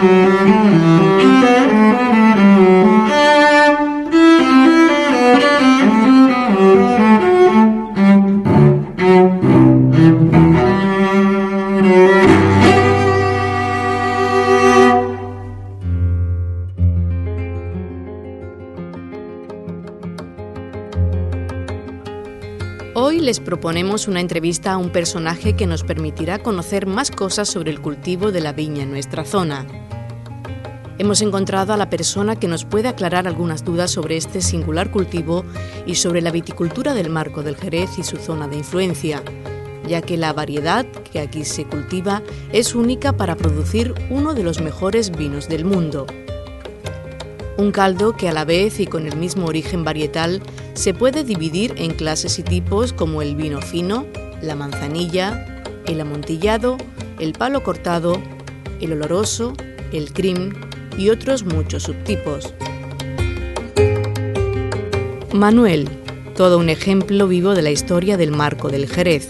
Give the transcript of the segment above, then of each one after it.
Hoy les proponemos una entrevista a un personaje que nos permitirá conocer más cosas sobre el cultivo de la viña en nuestra zona. Hemos encontrado a la persona que nos puede aclarar algunas dudas sobre este singular cultivo y sobre la viticultura del Marco del Jerez y su zona de influencia, ya que la variedad que aquí se cultiva es única para producir uno de los mejores vinos del mundo. Un caldo que a la vez y con el mismo origen varietal se puede dividir en clases y tipos como el vino fino, la manzanilla, el amontillado, el palo cortado, el oloroso, el cream y otros muchos subtipos. Manuel, todo un ejemplo vivo de la historia del Marco del Jerez.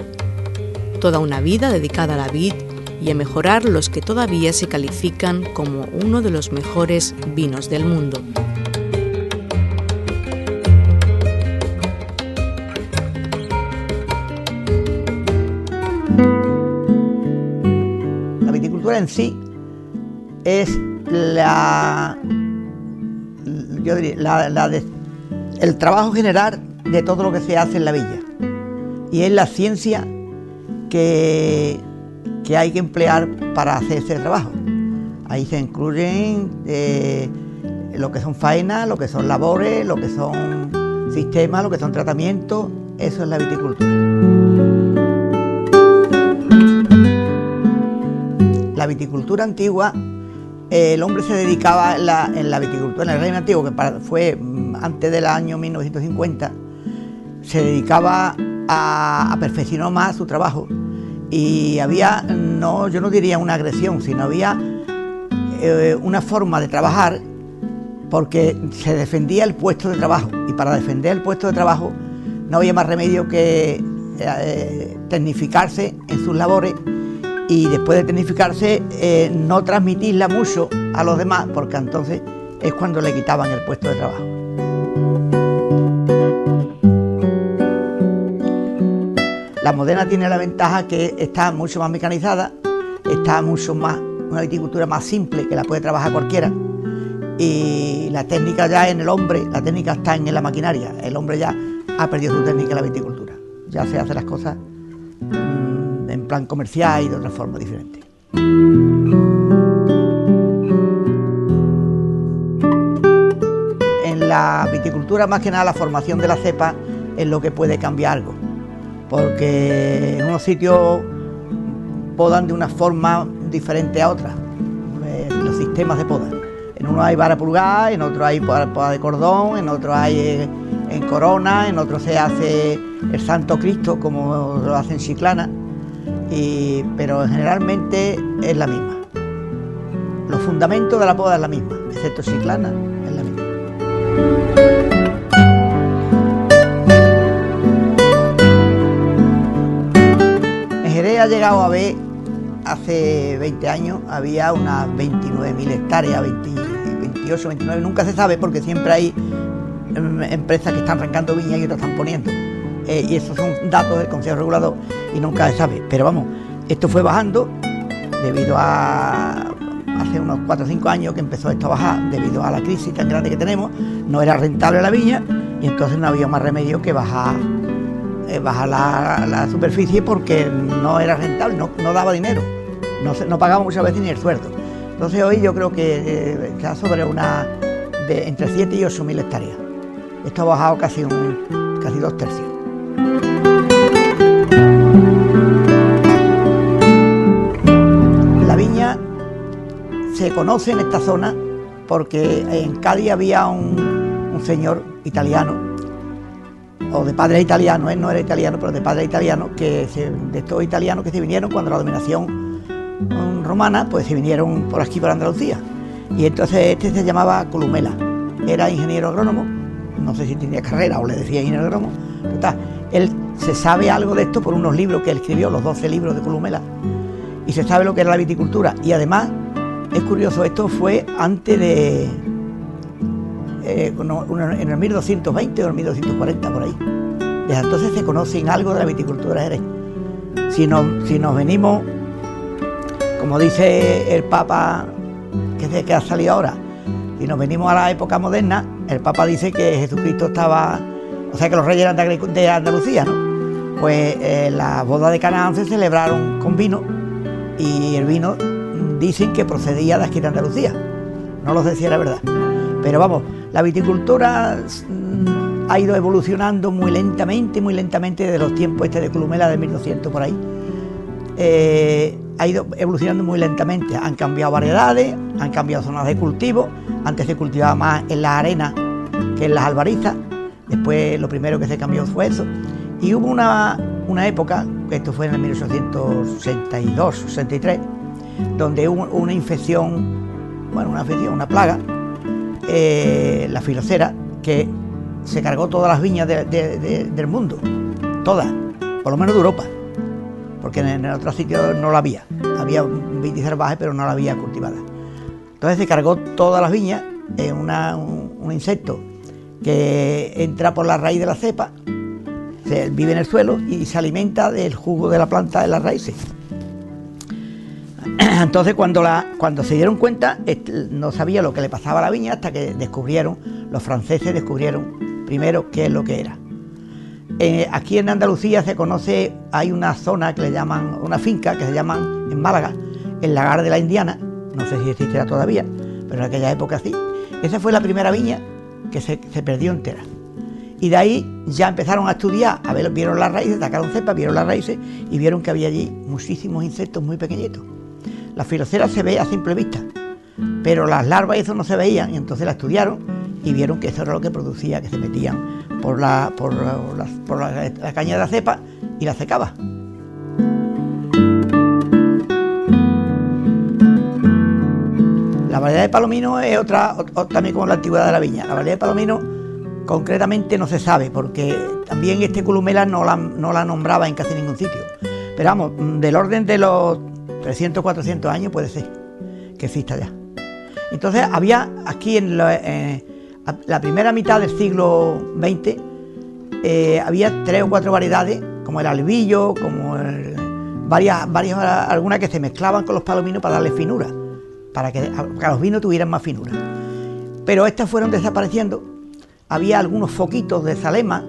Toda una vida dedicada a la vid y a mejorar los que todavía se califican como uno de los mejores vinos del mundo. La viticultura en sí es el trabajo general de todo lo que se hace en la viña, y es la ciencia que hay que emplear para hacer ese trabajo. Ahí se incluyen lo que son faenas, lo que son labores, lo que son sistemas, lo que son tratamientos. Eso es la viticultura. La viticultura antigua, el hombre se dedicaba en la viticultura, en el régimen antiguo, que fue antes del año 1950, se dedicaba a perfeccionar más su trabajo. Y había, yo no diría una agresión, sino había una forma de trabajar, porque se defendía el puesto de trabajo, y para defender el puesto de trabajo no había más remedio que tecnificarse en sus labores, y después de tecnificarse no transmitirla mucho a los demás, porque entonces es cuando le quitaban el puesto de trabajo. La moderna tiene la ventaja que está mucho más mecanizada, está mucho más, una viticultura más simple que la puede trabajar cualquiera, y la técnica ya en el hombre, la técnica está en la maquinaria. El hombre ya ha perdido su técnica en la viticultura, ya se hace las cosas en plan comercial y de otra forma diferente. En la viticultura, más que nada, la formación de la cepa es lo que puede cambiar algo, porque en unos sitios podan de una forma diferente a otra, los sistemas de poda. En uno hay vara pulgada, en otro hay poda de cordón, en otro hay en corona, en otro se hace el Santo Cristo, como lo hacen en Chiclana, pero generalmente es la misma. Los fundamentos de la poda es la misma, excepto Chiclana, es la misma. Ha llegado a haber, hace 20 años, había unas 29.000 hectáreas, 28, 29, nunca se sabe, porque siempre hay empresas que están arrancando viñas y otras están poniendo, y esos son datos del Consejo Regulador y nunca se sabe. Pero vamos, esto fue bajando debido a hace unos 4 o 5 años que empezó esto a bajar debido a la crisis tan grande que tenemos. No era rentable la viña y entonces no había más remedio que bajar la superficie, porque no era rentable, no daba dinero, no pagaba muchas veces ni el sueldo. Entonces hoy yo creo que está sobre entre 7 y 8.000 hectáreas. Esto ha bajado casi 2/3. La viña se conoce en esta zona porque en Cádiz había un señor italiano, o de padres italianos, él no era italiano, pero de padres italianos, de estos italianos que se vinieron cuando la dominación romana, pues se vinieron por aquí, por Andalucía. Y entonces este se llamaba Columela, era ingeniero agrónomo, no sé si tenía carrera o le decía ingeniero agrónomo, pero él se sabe algo de esto por unos libros que él escribió, los 12 libros de Columela, y se sabe lo que era la viticultura, y además Es curioso, esto fue antes de... en el 1220 o el 1240 por ahí. Desde entonces se conocen algo de la viticultura de Jerez. Si nos venimos, como dice el Papa que ha salido ahora, si nos venimos a la época moderna, el Papa dice que Jesucristo estaba, o sea que los reyes eran de Andalucía, ¿no? Pues las bodas de Canaán se celebraron con vino, y el vino dicen que procedía de aquí de Andalucía. No lo sé si era verdad, pero vamos, la viticultura ha ido evolucionando muy lentamente desde los tiempos de Columela de 1200 por ahí. Ha ido evolucionando muy lentamente, han cambiado variedades, han cambiado zonas de cultivo. Antes se cultivaba más en las arenas que en las albarizas, después lo primero que se cambió fue eso. Y hubo una época, esto fue en el 1862-63, donde hubo una infección, una plaga, la filocera, que se cargó todas las viñas del mundo, todas, por lo menos de Europa, porque en el otro sitio no la había vitis salvaje, pero no la había cultivada. Entonces se cargó todas las viñas, un insecto que entra por la raíz de la cepa, vive en el suelo y se alimenta del jugo de la planta de las raíces. Entonces cuando se dieron cuenta, no sabía lo que le pasaba a la viña, hasta que los franceses descubrieron primero qué es lo que era. Aquí en Andalucía se conoce, hay una zona que le llaman, una finca que se llaman en Málaga, el Lagar de la Indiana, no sé si existirá todavía, pero en aquella época sí. Esa fue la primera viña que se perdió entera. Y de ahí ya empezaron a estudiar, vieron las raíces, sacaron cepas, vieron las raíces y vieron que había allí muchísimos insectos muy pequeñitos. La filocera se ve a simple vista, pero las larvas y eso no se veían, y entonces la estudiaron y vieron que eso era lo que producía, que se metían por la caña de la cepa y la secaba. La variedad de palomino es otra, también como la antigüedad de la viña. La variedad de palomino concretamente no se sabe, porque también Columela no la nombraba en casi ningún sitio. Pero vamos, del orden de los 300, 400 años puede ser que exista ya. Entonces había aquí en la primera mitad del siglo XX, había 3 o 4 variedades, como el albillo, como algunas que se mezclaban con los palominos para darle finura, para que los vinos tuvieran más finura. Pero estas fueron desapareciendo. Había algunos foquitos de Salema,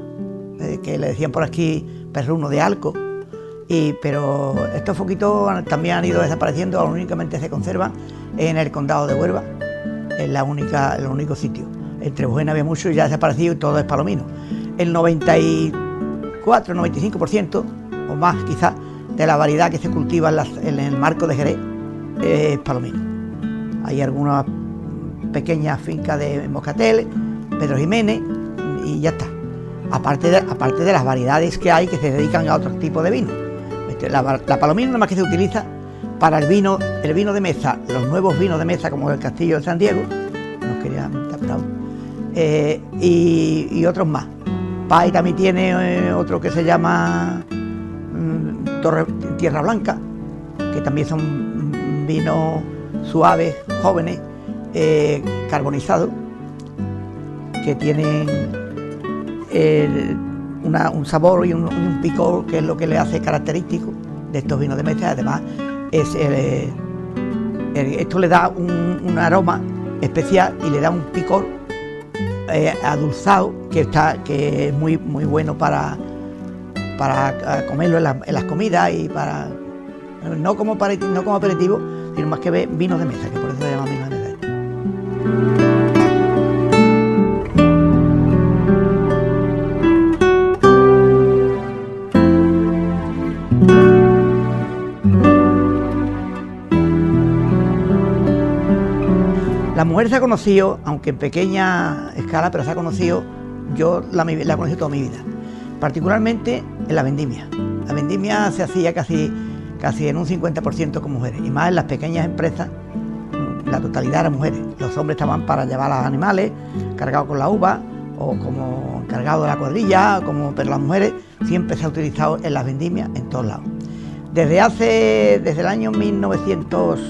que le decían por aquí perruno de Alco, pero estos foquitos también han ido desapareciendo, únicamente se conservan en el condado de Huelva, es el único sitio. En Trebujena había mucho y ya ha desaparecido y todo es palomino. El 94-95% o más quizás de la variedad que se cultiva en el marco de Jerez es palomino. Hay algunas pequeñas fincas de Moscatel, Pedro Jiménez y ya está. Aparte de las variedades que hay que se dedican a otro tipo de vino. La palomino nada más que se utiliza para el vino de mesa, los nuevos vinos de mesa como el Castillo de San Diego, nos querían tapar, y otros más. Pai también tiene otro que se llama Tierra Blanca, que también son vinos suaves, jóvenes, carbonizados, que tienen un sabor y un picor que es lo que le hace característico de estos vinos de mesa. Además, esto le da un aroma especial y le da un picor adulzado que es muy bueno para comerlo en las comidas y no como aperitivo, sino más que vinos de mesa, que por eso se llama vino de mesa. La mujer se ha conocido, aunque en pequeña escala, pero se ha conocido, yo la he conocido toda mi vida, particularmente en la vendimia. La vendimia se hacía casi en un 50% con mujeres, y más en las pequeñas empresas, la totalidad eran mujeres. Los hombres estaban para llevar a los animales, cargados con la uva, o como encargados de la cuadrilla, pero las mujeres siempre se ha utilizado en las vendimias en todos lados. Desde el año 1900...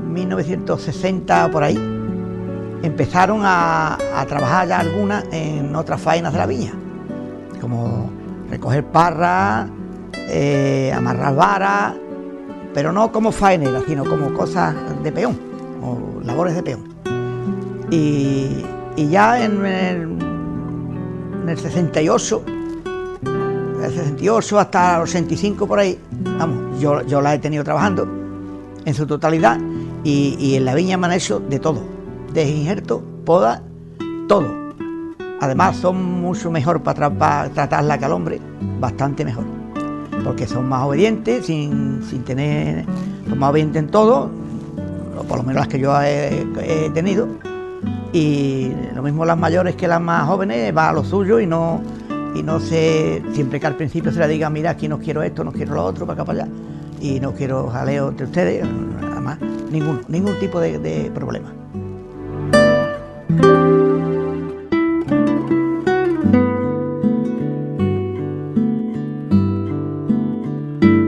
1960 o por ahí, empezaron a trabajar ya algunas en otras faenas de la viña, como recoger parras, amarrar varas, pero no como faenera, sino como cosas de peón, o labores de peón. Y ya en el 68, hasta los 65 por ahí, vamos, yo la he tenido trabajando en su totalidad, y en la viña me han hecho de todo, de injerto, poda, todo. Además son mucho mejor para tratarla que al hombre, bastante mejor, porque son más obedientes, son más obedientes en todo, o por lo menos las que yo he tenido, y lo mismo las mayores que las más jóvenes, va a lo suyo y no sé, siempre que al principio se le diga, mira, aquí no quiero esto, no quiero lo otro, para acá, para allá, y no quiero jaleo entre ustedes, además ningún tipo de problema.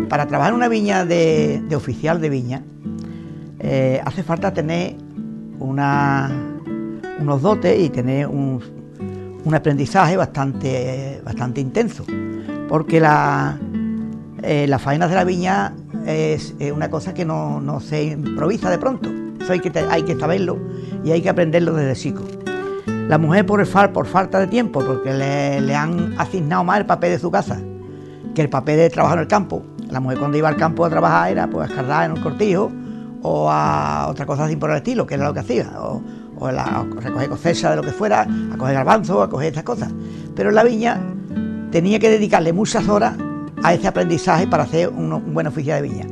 Para trabajar en una viña de oficial de viña, hace falta tener unos dotes y tener un aprendizaje bastante intenso, porque las faenas de la viña es una cosa que no se improvisa de pronto. Eso hay que saberlo y hay que aprenderlo desde chico. La mujer por falta de tiempo, porque le han asignado más el papel de su casa que el papel de trabajar en el campo. La mujer cuando iba al campo a trabajar era pues a escardar en un cortijo o a otra cosa así por el estilo, que era lo que hacía, o a recoger cosecha de lo que fuera, a coger garbanzos, a coger estas cosas. Pero en la viña tenía que dedicarle muchas horas a ese aprendizaje para hacer un buen oficial de viña.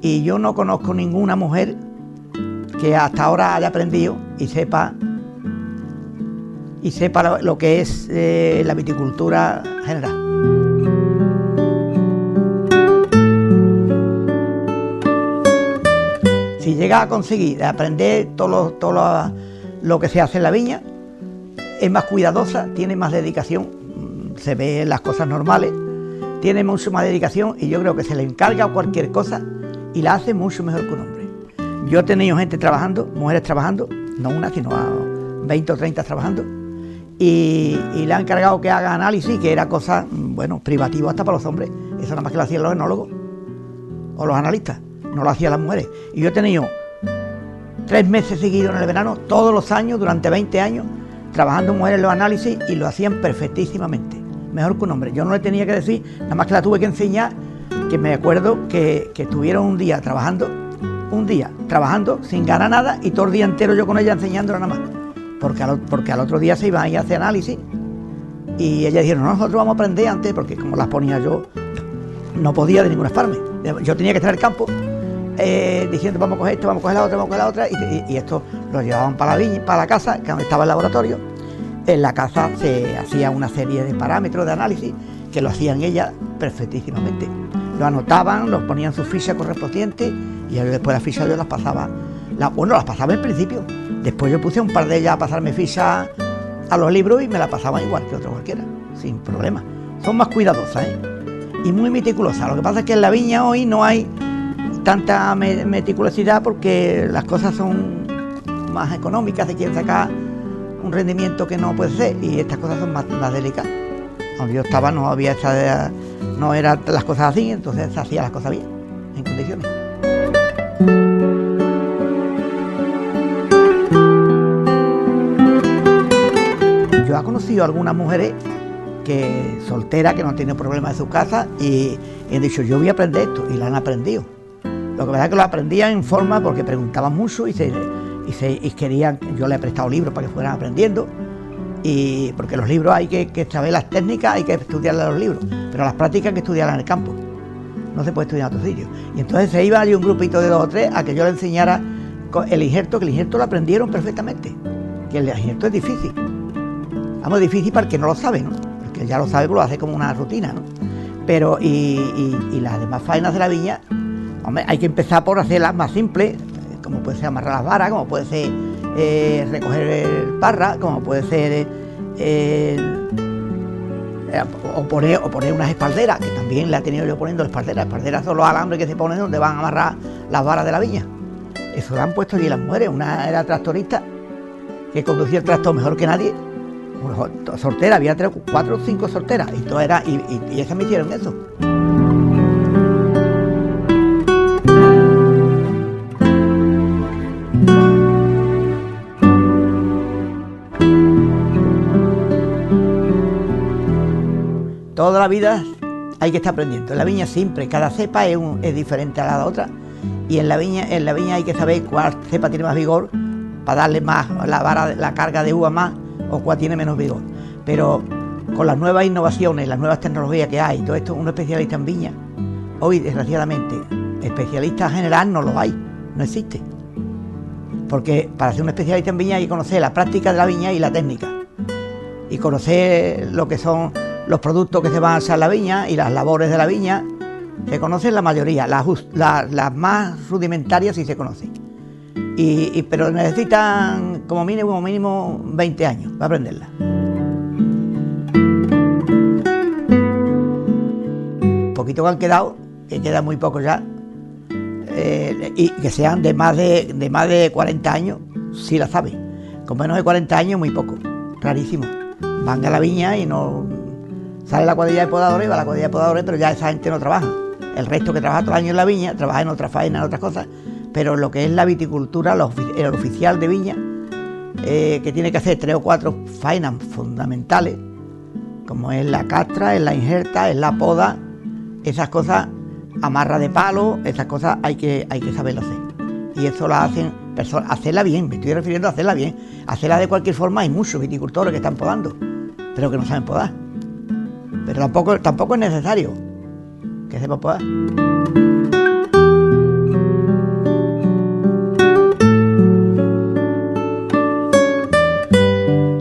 Y yo no conozco ninguna mujer que hasta ahora haya aprendido y sepa lo que es la viticultura general. Si llega a conseguir aprender todo lo que se hace en la viña, es más cuidadosa, tiene más dedicación, se ve las cosas normales, tiene mucho más dedicación, y yo creo que se le encarga cualquier cosa y la hace mucho mejor que un hombre. Yo he tenido gente trabajando, mujeres trabajando, no una, sino a 20 o 30 trabajando, y le han encargado que haga análisis, que era cosa, bueno, privativo hasta para los hombres. Eso nada más que lo hacían los enólogos o los analistas, no lo hacían las mujeres. Y yo he tenido 3 meses seguidos en el verano, todos los años, durante 20 años, trabajando mujeres en los análisis, y lo hacían perfectísimamente, mejor que un hombre. Yo no le tenía que decir, nada más que la tuve que enseñar, que me acuerdo que estuvieron un día trabajando sin ganar nada, y todo el día entero yo con ella enseñándola nada más, porque al otro día se iban a ir a hacer análisis, y ellas dijeron, no, nosotros vamos a aprender antes, porque como las ponía yo, no podía de ninguna forma. Yo tenía que estar en el campo, diciendo vamos a coger esto, vamos a coger la otra, vamos a coger la otra, y esto lo llevaban para la viña, para la casa, que donde estaba el laboratorio. En la casa se hacía una serie de parámetros de análisis que lo hacían ellas perfectísimamente. Lo anotaban, los ponían sus fichas correspondientes, y después las fichas yo las pasaba. Las pasaba en principio. Después yo puse un par de ellas a pasarme fichas a los libros, y me las pasaban igual que otro cualquiera, sin problema. Son más cuidadosas, y muy meticulosas. Lo que pasa es que en la viña hoy no hay tanta meticulosidad, porque las cosas son más económicas, se quieren sacar un rendimiento que no puede ser, y estas cosas son más delicadas. Donde yo estaba no eran las cosas así, entonces se hacían las cosas bien, en condiciones. Yo he conocido a algunas mujeres solteras que no han tenido problemas en su casa, y han dicho, yo voy a aprender esto, y la han aprendido. Lo que pasa es que lo aprendían en forma, porque preguntaban mucho y querían, yo les he prestado libros para que fueran aprendiendo, y porque los libros hay que saber las técnicas, hay que estudiarlas los libros, pero las prácticas hay que estudiarlas en el campo, no se puede estudiar en otro sitio. Y entonces se iba allí un grupito de 2 o 3 a que yo le enseñara el injerto, que el injerto lo aprendieron perfectamente, que el injerto es difícil. Vamos, difícil para el que no lo sabe, ¿no? Porque ya lo sabe, pues lo hace como una rutina, ¿no? Pero, y las demás faenas de la viña, hombre, hay que empezar por hacerlas más simples, como puede ser amarrar las varas, como puede ser recoger parra, como puede ser o poner unas espalderas, que también le he tenido yo poniendo espalderas. Espalderas son los alambres que se ponen donde van a amarrar las varas de la viña. eso lo han puesto allí las mujeres. Una era tractorista, que conducía el tractor mejor que nadie, una sortera, había 3, 4 o 5 sorteras, y todo era, y esas me hicieron eso. Toda la vida hay que estar aprendiendo. En la viña siempre, cada cepa es diferente a la otra, y en la viña hay que saber cuál cepa tiene más vigor para darle más la carga de uva más, o cuál tiene menos vigor. Pero con las nuevas innovaciones, las nuevas tecnologías que hay, todo esto, un especialista en viña, hoy desgraciadamente, especialista general no lo hay, no existe. Porque para ser un especialista en viña hay que conocer la práctica de la viña y la técnica, y conocer lo que son los productos que se van a hacer en la viña y las labores de la viña. Se conocen la mayoría, las más rudimentarias sí se conocen, pero necesitan como mínimo 20 años para aprenderlas. Poquito que han quedado, que queda muy poco ya, y que sean de más de 40 años, sí la saben. Con menos de 40 años muy poco, rarísimo. Van a la viña y no sale la cuadrilla de podadores, va a la cuadrilla de podadores, pero ya esa gente no trabaja. El resto que trabaja todo el año en la viña, trabaja en otras faenas, en otras cosas, pero lo que es la viticultura, el oficial de viña, que tiene que hacer 3 o 4 faenas fundamentales, como es la castra, es la injerta, es la poda, esas cosas, amarra de palo, esas cosas hay que saberlo hacer. Y eso la hacen personas, hacerla bien, me estoy refiriendo a hacerla bien. Hacerla de cualquier forma, hay muchos viticultores que están podando, pero que no saben podar. Pero tampoco es necesario que sepa podar.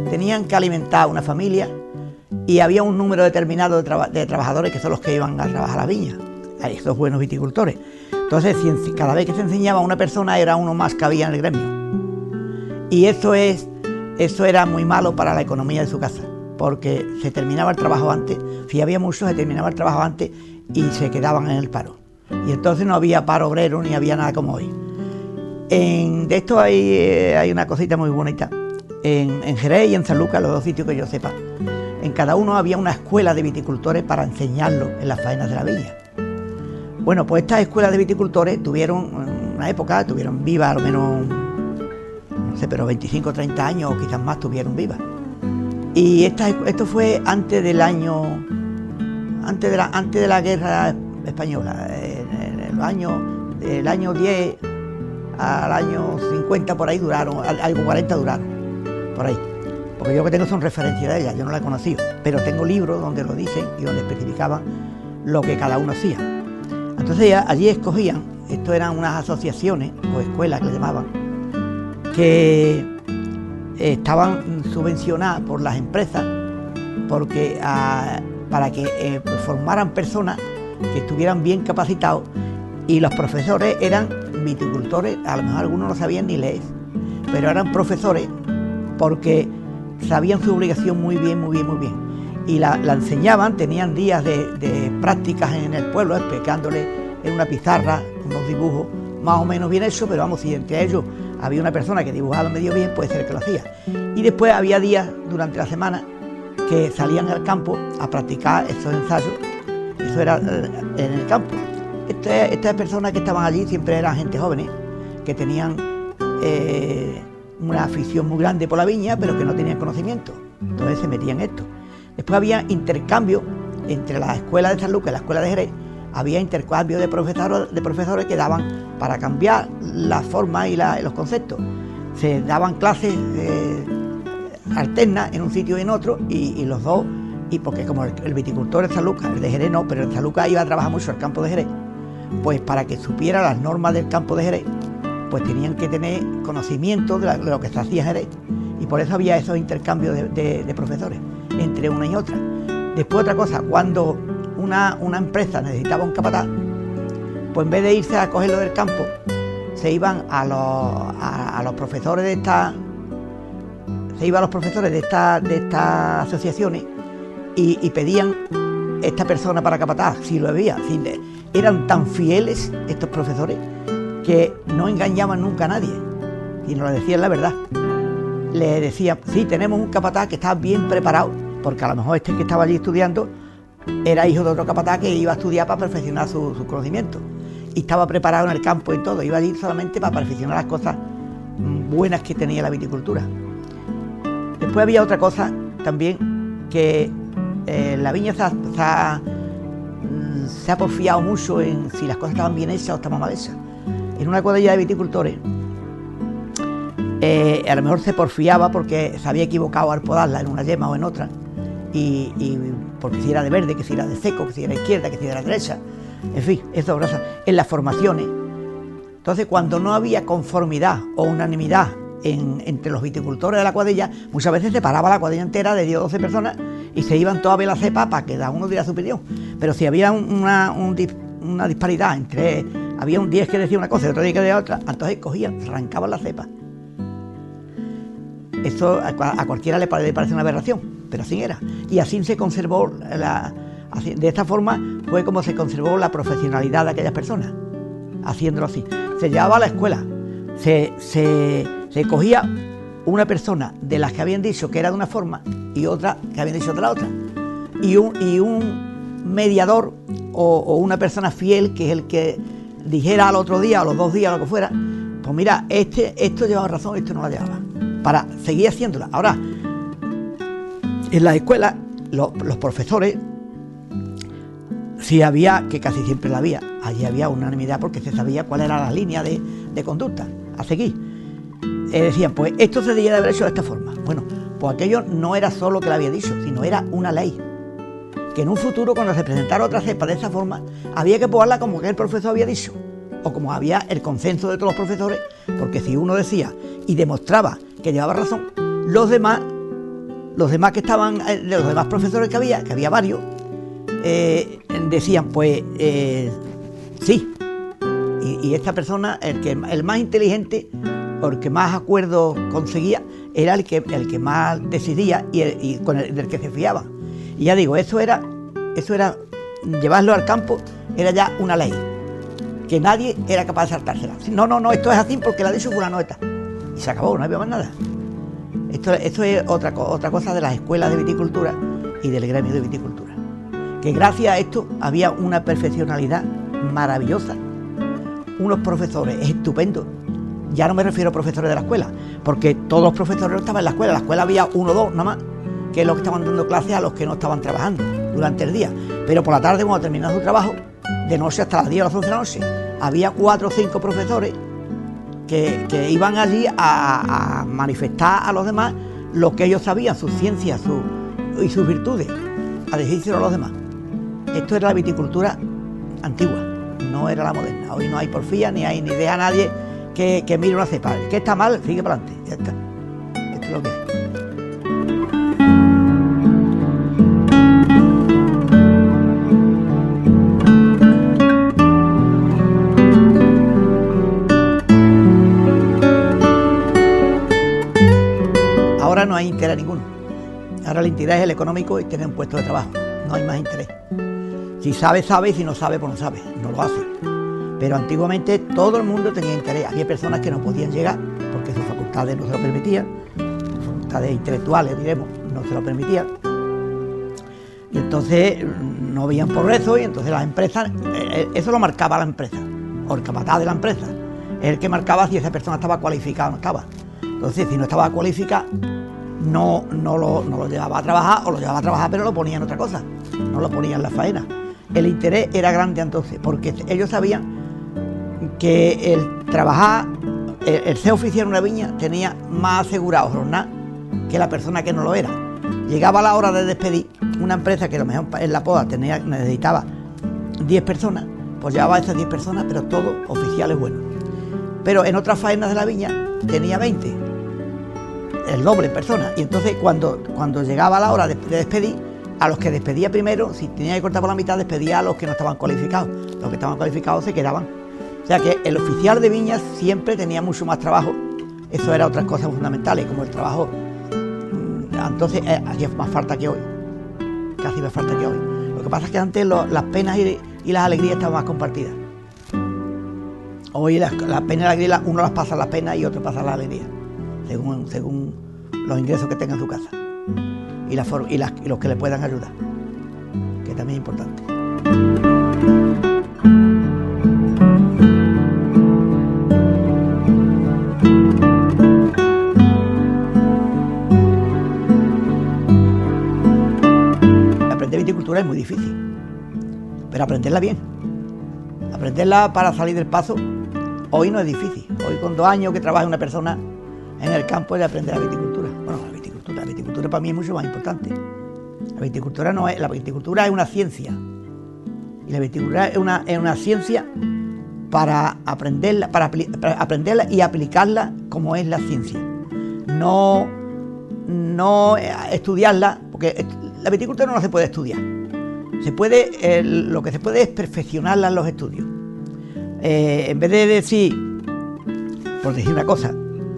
Tenían que alimentar una familia y había un número determinado de trabajadores que son los que iban a trabajar a la viña, a esos buenos viticultores. Entonces, cada vez que se enseñaba a una persona era uno más que había en el gremio. Y eso era muy malo para la economía de su casa, porque se terminaba el trabajo antes. Si había muchos, se terminaba el trabajo antes y se quedaban en el paro. Y entonces no había paro obrero ni había nada como hoy. De esto hay una cosita muy bonita. En Jerez y en San Lucas, los dos sitios que yo sepa, en cada uno había una escuela de viticultores para enseñarlo en las faenas de la viña. Bueno, pues estas escuelas de viticultores tuvieron vivas al menos, no sé, pero 25 o 30 años o quizás más tuvieron vivas. Y esto fue antes de la guerra española, del año 10 al año 50 por ahí duraron, algo 40 duraron, por ahí. Porque yo que tengo son referencias de ellas, yo no la he conocido, pero tengo libros donde lo dicen y donde especificaban lo que cada uno hacía. Entonces allí escogían, esto eran unas asociaciones o escuelas que le llamaban, que estaban subvencionadas por las empresas porque para que formaran personas que estuvieran bien capacitados, y los profesores eran viticultores, a lo mejor algunos no sabían ni leer, pero eran profesores porque sabían su obligación muy bien. Y la enseñaban, tenían días de prácticas en el pueblo, explicándole en una pizarra unos dibujos más o menos bien hechos, pero vamos, si entre ellos había una persona que dibujaba medio bien, puede ser que lo hacía. Y después había días durante la semana que salían al campo a practicar esos ensayos, eso era en el campo. Estas personas que estaban allí siempre eran gente jóvenes, que tenían una afición muy grande por la viña, pero que no tenían conocimiento, entonces se metían en esto. Después había intercambio entre la escuela de San Lucas y la escuela de Jerez, había intercambio de profesores que daban para cambiar la forma y los conceptos. Se daban clases alternas en un sitio y en otro, y los dos, y porque como el viticultor de San Lucas, el de Jerez no, pero el San Lucas iba a trabajar mucho al campo de Jerez, pues para que supiera las normas del campo de Jerez, pues tenían que tener conocimiento de lo que se hacía en Jerez, y por eso había esos intercambios de profesores entre una y otra. Después otra cosa, cuando una empresa necesitaba un capataz, pues en vez de irse a cogerlo del campo, se iban a los profesores de estas asociaciones y pedían esta persona para capataz, si lo había. Eran tan fieles estos profesores que no engañaban nunca a nadie, y nos lo decían la verdad. Le decían, sí, tenemos un capataz que está bien preparado, porque a lo mejor este que estaba allí estudiando era hijo de otro capataz que iba a estudiar para perfeccionar sus conocimientos, y estaba preparado en el campo y todo, iba allí solamente para perfeccionar las cosas buenas que tenía la viticultura. Después había otra cosa también, que la viña se ha porfiado mucho en si las cosas estaban bien hechas o estaban mal hechas. En una cuadrilla de viticultores, a lo mejor se porfiaba porque se había equivocado al podarla en una yema o en otra, y porque si era de verde, que si era de seco, que si era izquierda, que si era derecha, en fin, eso en las formaciones. Entonces, cuando no había conformidad o unanimidad entre los viticultores de la cuadrilla, muchas veces se paraba la cuadrilla entera de 10 o 12 personas y se iban todas a ver la cepa para que cada uno diera su opinión. Pero si había una disparidad entre, había un 10 que decía una cosa y otro 10 que decía otra, entonces cogían, arrancaban la cepa. Esto a cualquiera le parece una aberración, pero así era. Y así se conservó, de esta forma fue como se conservó la profesionalidad de aquellas personas, haciéndolo así. Se llevaba a la escuela, se cogía una persona de las que habían dicho que era de una forma y otra que habían dicho de la otra, y un mediador o una persona fiel, que es el que dijera al otro día o los 2 días o lo que fuera, pues mira, esto llevaba razón, esto no la llevaba, para seguir haciéndola. Ahora, en las escuelas, los profesores, sí había, que casi siempre la había, allí había unanimidad porque se sabía cuál era la línea de conducta a seguir. Decían, pues esto se debería de haber hecho de esta forma. Bueno, pues aquello no era solo que lo había dicho, sino era una ley, que en un futuro, cuando se presentara otra cepa de esa forma, había que ponerla como que el profesor había dicho, o como había el consenso de todos los profesores, porque si uno decía y demostraba que llevaba razón, los demás que estaban, los demás profesores que había varios, decían, pues sí, y esta persona, el más inteligente o el que más acuerdos conseguía, era el que más decidía y con del que se fiaba. Y ya digo, eso era llevarlo al campo, era ya una ley, que nadie era capaz de saltársela. No, esto es así porque la ha dicho fulano esta. Y se acabó, no había más nada. Esto es otra cosa de las escuelas de viticultura y del gremio de viticultura, que gracias a esto había una perfeccionalidad maravillosa, unos profesores estupendos. Ya no me refiero a profesores de la escuela, porque todos los profesores no estaban en la escuela había 1 o 2 nada más, que es los que estaban dando clases a los que no estaban trabajando durante el día. Pero por la tarde, cuando terminaban su trabajo, de noche hasta las 10 o las 11 de la noche, había 4 o 5 profesores que iban allí a manifestar a los demás lo que ellos sabían, sus ciencias y sus virtudes, a decírselo a los demás. Esto era la viticultura antigua, no era la moderna. Hoy no hay porfía, ni deja a nadie que mire una cepa. Que está mal, sigue para adelante, ya está. Esto es lo que hay. Ahora no hay interés ninguno. Ahora el interés es el económico y tener un puesto de trabajo. No hay más interés. Si sabe, sabe, y si no sabe, pues no sabe, no lo hace. Pero antiguamente todo el mundo tenía interés. Había personas que no podían llegar porque sus facultades no se lo permitían, sus facultades intelectuales, diremos, no se lo permitían. Y entonces no veían progreso, y entonces las empresas, eso lo marcaba la empresa, o el capataz de la empresa, es el que marcaba si esa persona estaba cualificada o no estaba. Entonces, si no estaba cualificada, no lo llevaba a trabajar, o lo llevaba a trabajar pero lo ponía en otra cosa, no lo ponía en la faena. El interés era grande entonces, porque ellos sabían que el trabajar, el ser oficial en una viña tenía más asegurado jornal que la persona que no lo era. Llegaba la hora de despedir, una empresa que a lo mejor en la poda necesitaba 10 personas, pues llevaba esas 10 personas, pero todos oficiales buenos. Pero en otras faenas de la viña tenía 20, el doble en personas. Y entonces cuando llegaba la hora de despedir, a los que despedía primero, si tenía que cortar por la mitad, despedía a los que no estaban cualificados. Los que estaban cualificados se quedaban. O sea que el oficial de viñas siempre tenía mucho más trabajo. Eso era otras cosas fundamentales, como el trabajo. Entonces hacía más falta que hoy, casi más falta que hoy. Lo que pasa es que antes las penas y las alegrías estaban más compartidas. Hoy las penas y la alegría, uno las pasa las penas y otro pasa la alegría, según los ingresos que tenga en su casa y los que le puedan ayudar, que también es importante. Aprender viticultura es muy difícil, pero aprenderla bien, aprenderla para salir del paso, hoy no es difícil. Hoy con 2 años que trabaja una persona en el campo de aprender la viticultura. Bueno, la viticultura para mí es mucho más importante. La viticultura es una ciencia. Y la viticultura es una ciencia para aprenderla, aprenderla y aplicarla como es la ciencia. No estudiarla, porque la viticultura no se puede estudiar. Lo que se puede es perfeccionarla en los estudios. En vez de decir, por decir una cosa, en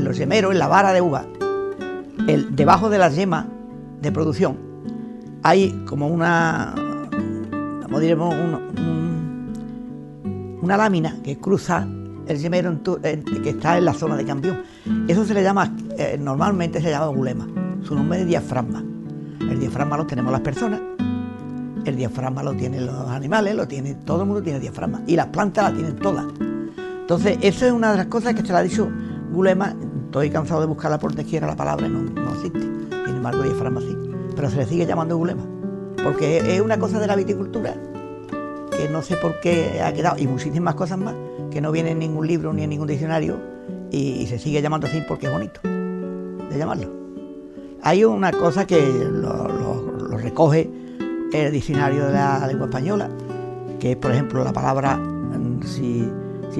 los yemeros, en la vara de uva, debajo de las yemas de producción, hay como una lámina que cruza el yemero que está en la zona de cambión. Eso se le llama, normalmente se llama gulema. Su nombre es diafragma. El diafragma lo tenemos las personas, el diafragma lo tienen los animales, todo el mundo tiene diafragma, y las plantas la tienen todas. Entonces, eso es una de las cosas que se le ha dicho gulema. Estoy cansado de buscarla por donde quiera la palabra y no existe. Sin embargo, diafragma sí, pero se le sigue llamando gulema, porque es una cosa de la viticultura que no sé por qué ha quedado, y muchísimas cosas más que no vienen en ningún libro ni en ningún diccionario, y se sigue llamando así porque es bonito de llamarlo. Hay una cosa que lo recoge el diccionario de la lengua española, que es, por ejemplo, la palabra, si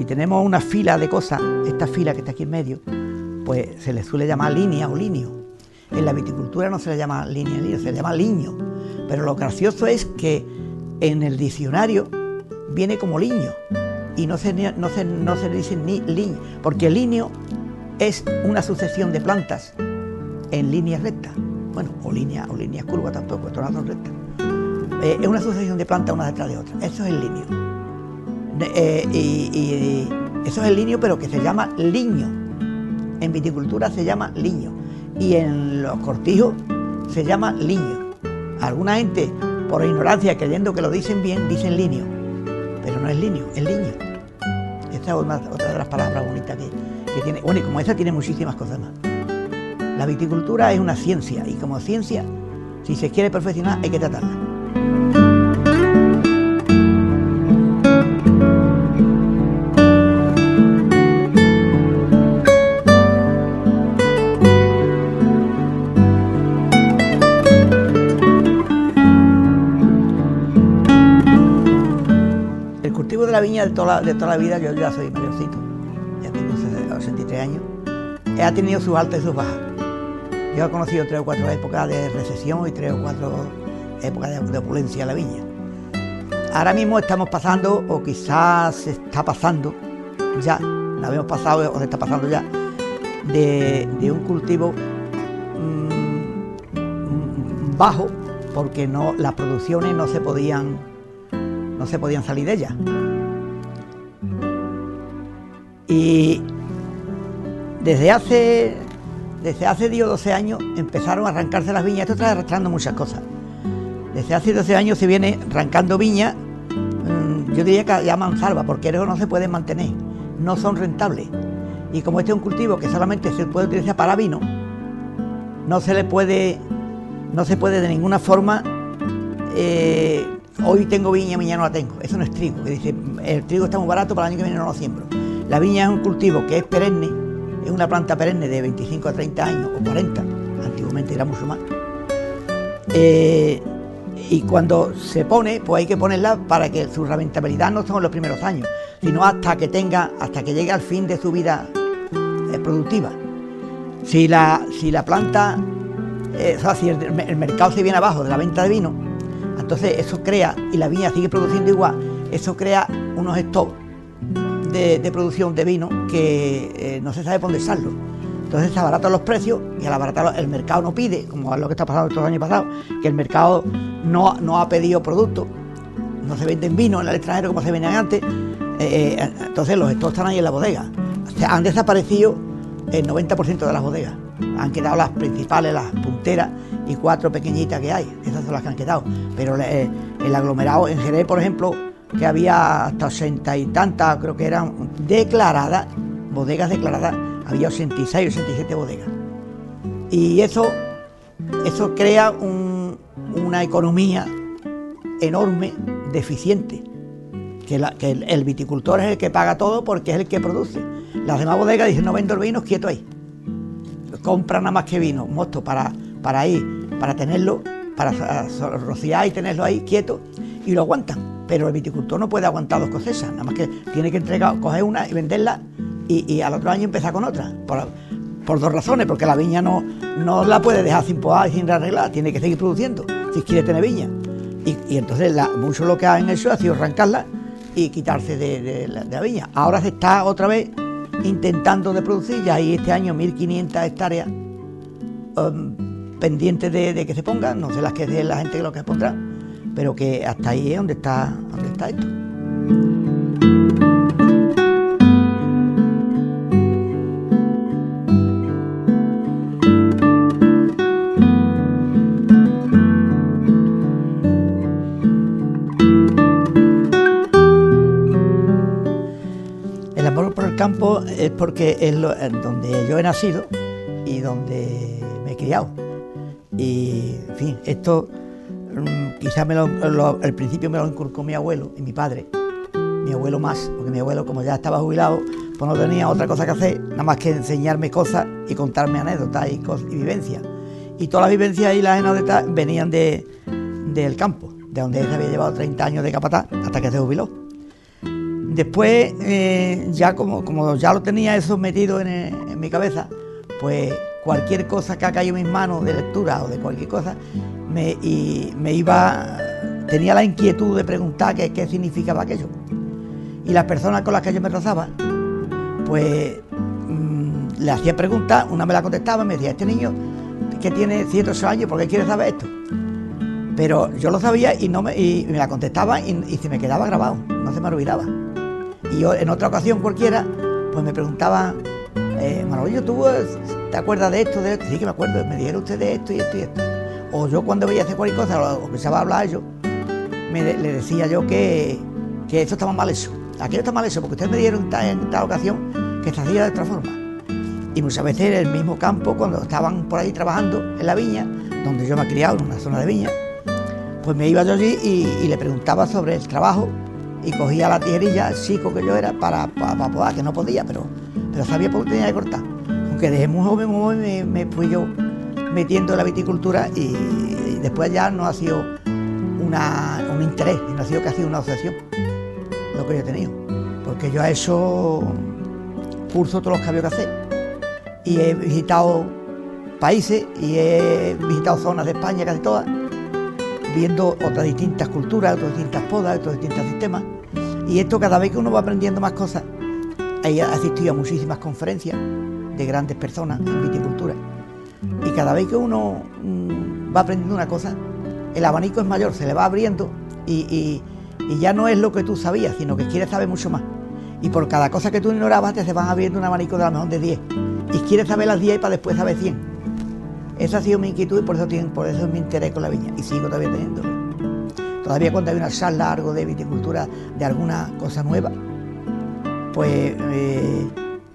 tenemos una fila de cosas, esta fila que está aquí en medio, pues se le suele llamar línea o linio. En la viticultura no se le llama línea, se le llama liño. Pero lo gracioso es que en el diccionario viene como liño y no se dice ni liño, porque el liño es una sucesión de plantas en línea recta. Bueno, o líneas curvas tampoco, todas son rectas. Es una sucesión de plantas una detrás de otra. Eso es el liño. Y eso es el liño, pero que se llama liño. En viticultura se llama liño. Y en los cortijos se llama liño. Alguna gente, por ignorancia, creyendo que lo dicen bien, dicen liño. Pero no es liño, es liño. Esta es otra de las palabras bonitas que tiene. Bueno, y como esa tiene muchísimas cosas más. La viticultura es una ciencia, y como ciencia, si se quiere perfeccionar, hay que tratarla. El cultivo de la viña de toda la vida, yo ya soy mayorcito, ya tengo 63 años, ha tenido sus altas y sus bajas. Yo he conocido 3 o 4 épocas de recesión y 3 o 4 épocas de opulencia en la viña. Ahora mismo estamos pasando, o quizás se está pasando ya, la habíamos pasado o se está pasando ya, de un cultivo bajo, porque las producciones no se podían salir de ellas. Y desde hace 10 o 12 años empezaron a arrancarse las viñas. Esto está arrastrando muchas cosas. Desde hace 12 años se viene arrancando viñas, yo diría que ya mansalva, porque no se pueden mantener, no son rentables. Y como este es un cultivo que solamente se puede utilizar para vino, no se puede de ninguna forma, hoy tengo viña, mañana no la tengo. Eso no es trigo, que dice, el trigo está muy barato, para el año que viene no lo siembro. La viña es un cultivo que es perenne, es una planta perenne de 25 a 30 años, o 40, antiguamente era mucho más. Y cuando se pone, pues hay que ponerla para que su rentabilidad no son en los primeros años, sino hasta que llegue al fin de su vida productiva. Si la planta, si el mercado se viene abajo de la venta de vino, entonces eso crea, y la viña sigue produciendo igual, eso crea unos stocks de producción de vino que no se sabe por dónde echarlo. Entonces se abaratan los precios, y al abaratar el mercado no pide, como es lo que está pasando estos años pasados, que el mercado no ha pedido productos, no se venden vinos en el extranjero como se vendían antes, entonces los stocks están ahí en la bodega. O sea, han desaparecido el 90% de las bodegas, han quedado las principales, las punteras y 4 pequeñitas que hay, esas son las que han quedado, pero el aglomerado en Jerez, por ejemplo, que había hasta 80 y tantas, creo que eran declaradas, bodegas declaradas, había 86 o 87 bodegas. Y eso crea una economía enorme, deficiente, que el viticultor es el que paga todo porque es el que produce. Las demás bodegas dicen, no vendo vinos, quieto ahí. Compran nada más que vino, mosto para tenerlo, para rociar y tenerlo ahí quieto, y lo aguantan. Pero el viticultor no puede aguantar 2 cosechas, nada más que tiene que coger una y venderla y al otro año empezar con otra. Por 2 razones, porque la viña no la puede dejar sin podar y sin arreglar, tiene que seguir produciendo si quiere tener viña. Y entonces muchos lo que han hecho ha sido arrancarla y quitarse de la viña. Ahora se está otra vez intentando de producir, ya hay este año 1.500 hectáreas pendientes de que se pongan, no sé las que es la gente lo que pondrá, pero que hasta ahí es donde está esto. El amor por el campo es porque es donde yo he nacido y donde me he criado. Y, en fin, esto quizás al principio me lo inculcó mi abuelo y mi padre, mi abuelo más, porque mi abuelo, como ya estaba jubilado, pues no tenía otra cosa que hacer, nada más que enseñarme cosas y contarme anécdotas y vivencias. Y todas las vivencias y las anécdotas venían del campo, de donde él había llevado 30 años de capataz hasta que se jubiló. Después, ya como ya lo tenía eso metido en mi cabeza, pues cualquier cosa que ha caído en mis manos de lectura o de cualquier cosa, tenía la inquietud de preguntar qué significaba aquello. Y las personas con las que yo me rozaba, pues le hacía preguntas, una me la contestaba, me decía, este niño que tiene 108 años, ¿por qué quiere saber esto? Pero yo lo sabía y me la contestaba y se me quedaba grabado, no se me olvidaba. Y yo en otra ocasión cualquiera, pues me preguntaba, Manolillo, ¿tú te acuerdas de esto, de esto? Sí que me acuerdo, me dijeron usted de esto y esto y esto. O yo cuando veía hacer cualquier cosa, o empezaba a hablar yo, le decía yo que esto estaba mal hecho. Aquello está mal hecho porque ustedes me dieron en tal ocasión que se hacía de otra forma. Y muchas veces en el mismo campo, cuando estaban por ahí trabajando en la viña, donde yo me he criado, en una zona de viña, pues me iba yo allí y le preguntaba sobre el trabajo y cogía la tijerilla, chico que yo era, para podar, que no podía, pero sabía por qué tenía que cortar. Aunque desde muy joven me fui yo metiendo en la viticultura y después ya no ha sido un interés, no ha sido casi una obsesión lo que yo he tenido, porque yo he hecho cursos todos los que había que hacer y he visitado países y he visitado zonas de España casi todas, viendo otras distintas culturas, otras distintas podas, otros distintos sistemas, y esto cada vez que uno va aprendiendo más cosas. He asistido a muchísimas conferencias de grandes personas en viticultura y cada vez que uno va aprendiendo una cosa, el abanico es mayor, se le va abriendo y ya no es lo que tú sabías, sino que quieres saber mucho más. Y por cada cosa que tú ignorabas te se van abriendo un abanico de a lo mejor de 10 y quieres saber las 10 para después saber 100. Esa ha sido mi inquietud y por eso es mi interés con la viña y sigo todavía teniéndolo. Todavía cuando hay una charla, algo de viticultura, de alguna cosa nueva, pues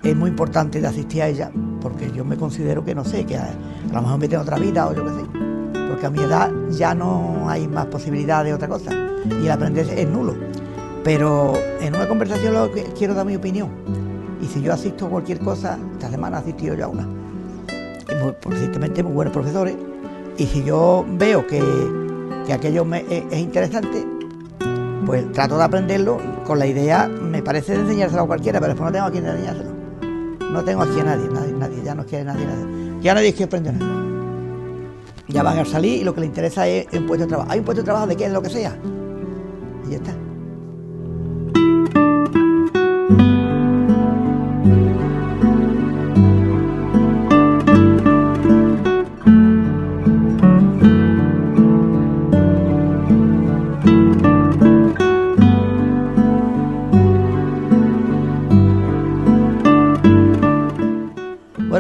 es muy importante de asistir a ella, porque yo me considero que no sé, que a lo mejor me tengo otra vida o yo qué sé, porque a mi edad ya no hay más posibilidad de otra cosa y el aprender es nulo. Pero en una conversación lo que quiero dar mi opinión, y si yo asisto a cualquier cosa, esta semana he asistido yo a una, consistentemente muy buenos profesores, y si yo veo que aquello es interesante, pues trato de aprenderlo con la idea, me parece, de enseñárselo a cualquiera, pero después no tengo a quien enseñárselo. No tengo aquí a nadie, ya no quiere nadie. Ya nadie quiere aprender nada. Ya van a salir y lo que les interesa es un puesto de trabajo. Hay un puesto de trabajo de qué, de lo que sea. Y ya está.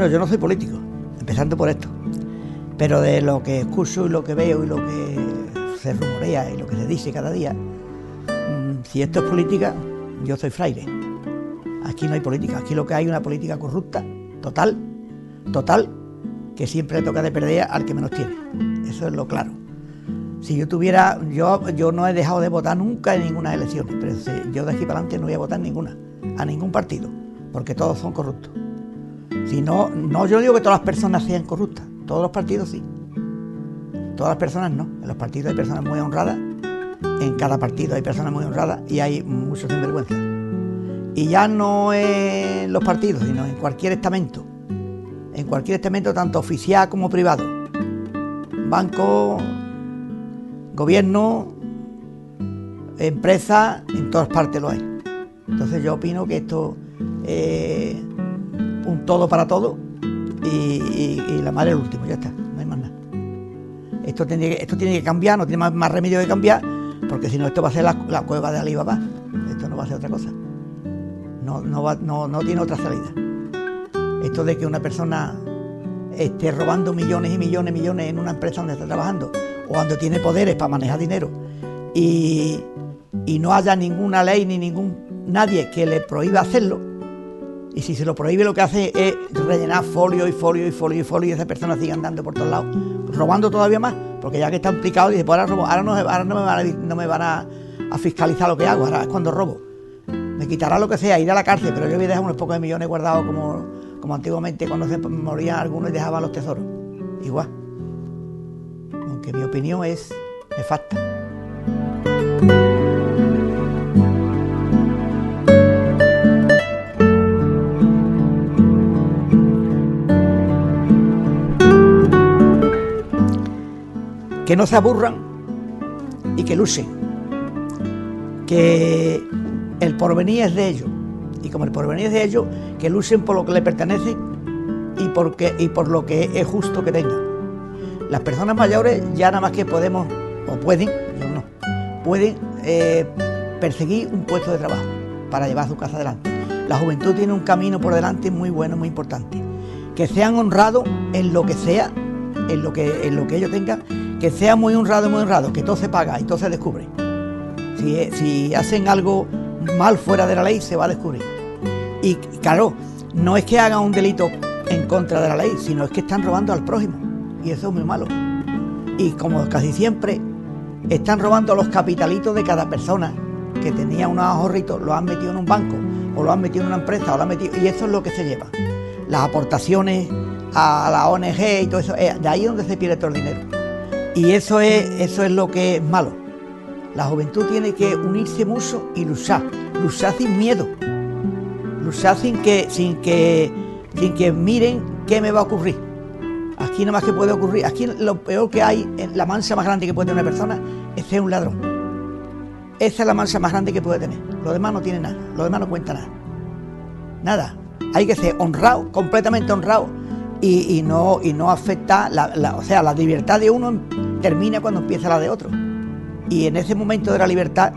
Bueno, yo no soy político, empezando por esto, pero de lo que escucho y lo que veo y lo que se rumorea y lo que se dice cada día, si esto es política, yo soy fraile. Aquí no hay política, aquí lo que hay es una política corrupta, total, que siempre le toca de perder al que menos tiene. Eso es lo claro. Si yo tuviera, yo no he dejado de votar nunca en ninguna elección, pero yo de aquí para adelante no voy a votar ninguna, a ningún partido, porque todos son corruptos. Si no, yo digo que todas las personas sean corruptas, todos los partidos sí. Todas las personas no, en los partidos hay personas muy honradas, en cada partido hay personas muy honradas y hay muchos sinvergüenzas. Y ya no en los partidos, sino en cualquier estamento tanto oficial como privado, banco, gobierno, empresas, en todas partes lo hay. Entonces yo opino que esto es un todo para todo y la madre el último, ya está, no hay más nada. Tiene que cambiar, no tiene más remedio que cambiar, porque si no esto va a ser la cueva de Alibaba, esto no va a ser otra cosa, no tiene otra salida. Esto de que una persona esté robando millones y millones en una empresa donde está trabajando o cuando tiene poderes para manejar dinero y no haya ninguna ley ni nadie que le prohíba hacerlo, y si se lo prohíbe lo que hace es rellenar folio y esa persona sigue andando por todos lados robando todavía más, porque ya que está implicado dice, pues ahora robo, ahora no me van a fiscalizar lo que hago, ahora es cuando robo, me quitará lo que sea, iré a la cárcel, pero yo voy a dejar unos pocos de millones guardados como antiguamente cuando se morían algunos y dejaban los tesoros, igual, aunque mi opinión es nefasta. Que no se aburran y que luchen, que el porvenir es de ellos, y como el porvenir es de ellos, que luchen por lo que les pertenece y por lo que es justo que tengan. Las personas mayores ya nada más que pueden, perseguir un puesto de trabajo para llevar su casa adelante. La juventud tiene un camino por delante muy bueno, muy importante. Que sean honrados en lo que sea, en lo que ellos tengan, que sea muy honrado, que todo se paga y todo se descubre. Si hacen algo mal fuera de la ley, se va a descubrir. Y claro, no es que hagan un delito en contra de la ley, sino es que están robando al prójimo, y eso es muy malo. Y como casi siempre están robando los capitalitos de cada persona que tenía unos ahorritos, lo han metido en un banco, o lo han metido en una empresa, y eso es lo que se lleva. Las aportaciones a la ONG y todo eso, de ahí es donde se pierde todo el dinero. Y eso es lo que es malo. La juventud tiene que unirse mucho y luchar sin miedo, luchar sin que miren qué me va a ocurrir. Aquí nada más que puede ocurrir, aquí lo peor que hay, la mancha más grande que puede tener una persona es ser un ladrón. Esa es la mancha más grande que puede tener. Lo demás no tiene nada, lo demás no cuenta nada. Nada. Hay que ser honrado, completamente honrado, y no afectar, la libertad de uno termina cuando empieza la de otro. Y en ese momento de la libertad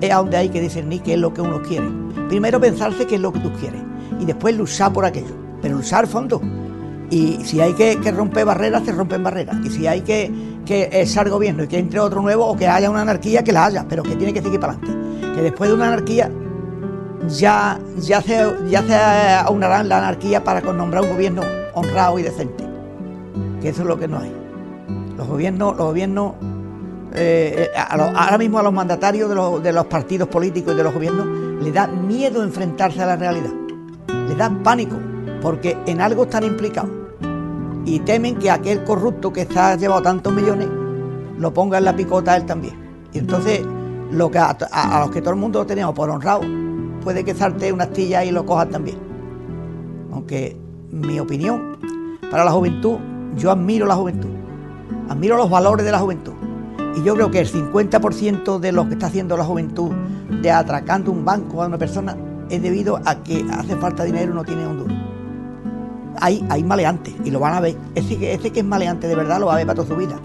es a donde hay que discernir qué es lo que uno quiere. Primero pensarse qué es lo que tú quieres y después luchar por aquello, pero luchar a fondo. Y si hay que romper barreras, se rompen barreras. Y si hay que echar gobierno y que entre otro nuevo o que haya una anarquía, que la haya, pero que tiene que seguir para adelante. Que después de una anarquía ya se aunará la anarquía para nombrar un gobierno honrado y decente. Que eso es lo que no hay. Los gobiernos ahora mismo a los mandatarios de los partidos políticos y de los gobiernos les da miedo enfrentarse a la realidad, les da pánico porque en algo están implicados y temen que aquel corrupto que se ha llevado tantos millones lo ponga en la picota a él también. Y entonces lo que a los que todo el mundo lo tenemos por honrado, puede que salte una astilla y lo cojas también. Aunque mi opinión para la juventud, yo admiro la juventud, admiro los valores de la juventud. Y yo creo que el 50% de lo que está haciendo la juventud de atracando un banco a una persona es debido a que hace falta dinero y no tiene un duro. Hay maleantes y lo van a ver. Ese que es maleante de verdad lo va a ver para toda su vida.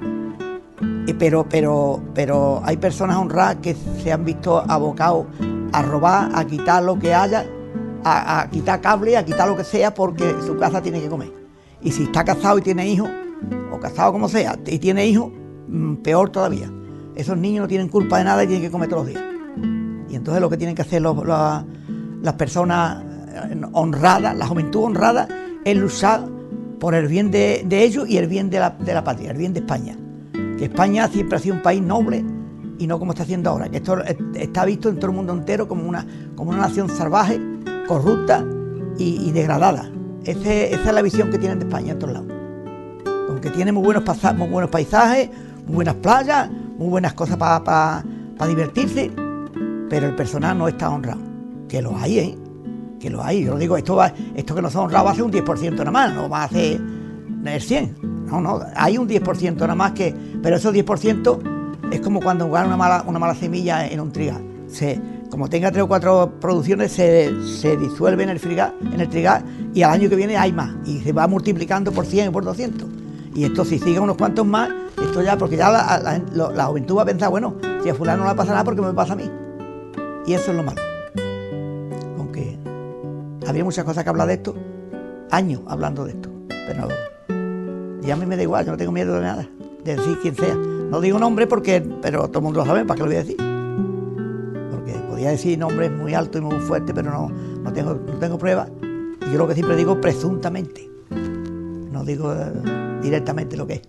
Pero hay personas honradas que se han visto abocados a robar, a quitar lo que haya, a quitar cable, a quitar lo que sea porque su casa tiene que comer. Y si está casado y tiene hijos, o casado como sea, y tiene hijos, peor todavía. Esos niños no tienen culpa de nada y tienen que comer todos los días. Y entonces lo que tienen que hacer las personas honradas, la juventud honrada, es luchar por el bien de ellos y el bien de la patria, el bien de España. Que España siempre ha sido un país noble y no como está haciendo ahora, que esto está visto en todo el mundo entero como una nación salvaje, corrupta y degradada. Esa es la visión que tienen de España en todos lados. Aunque tiene muy buenos paisajes, muy buenas playas, muy buenas cosas para divertirse, pero el personal no está honrado. Que los hay, ¿eh? Que los hay. Yo digo, esto que no se ha honrado va a ser un 10% nada más, no va a ser el 100%. No, hay un 10% nada más pero esos 10% es como cuando jugar una mala semilla en un trigal. Como tenga 3 o 4 producciones, se disuelve en el trigal y al año que viene hay más. Y se va multiplicando por 100 y por 200. Y esto si sigue unos cuantos más, esto ya, porque ya la juventud va a pensar, bueno, si a fulano no le pasa nada, ¿por qué me pasa a mí? Y eso es lo malo. Aunque había muchas cosas que hablar de esto, años hablando de esto, pero ya a mí me da igual, yo no tengo miedo de nada, de decir quién sea. No digo nombre pero todo el mundo lo sabe, ¿para qué lo voy a decir? Porque podía decir nombres muy altos y muy fuertes, pero no tengo pruebas. Y yo lo que siempre digo, presuntamente. No digo directamente lo que es.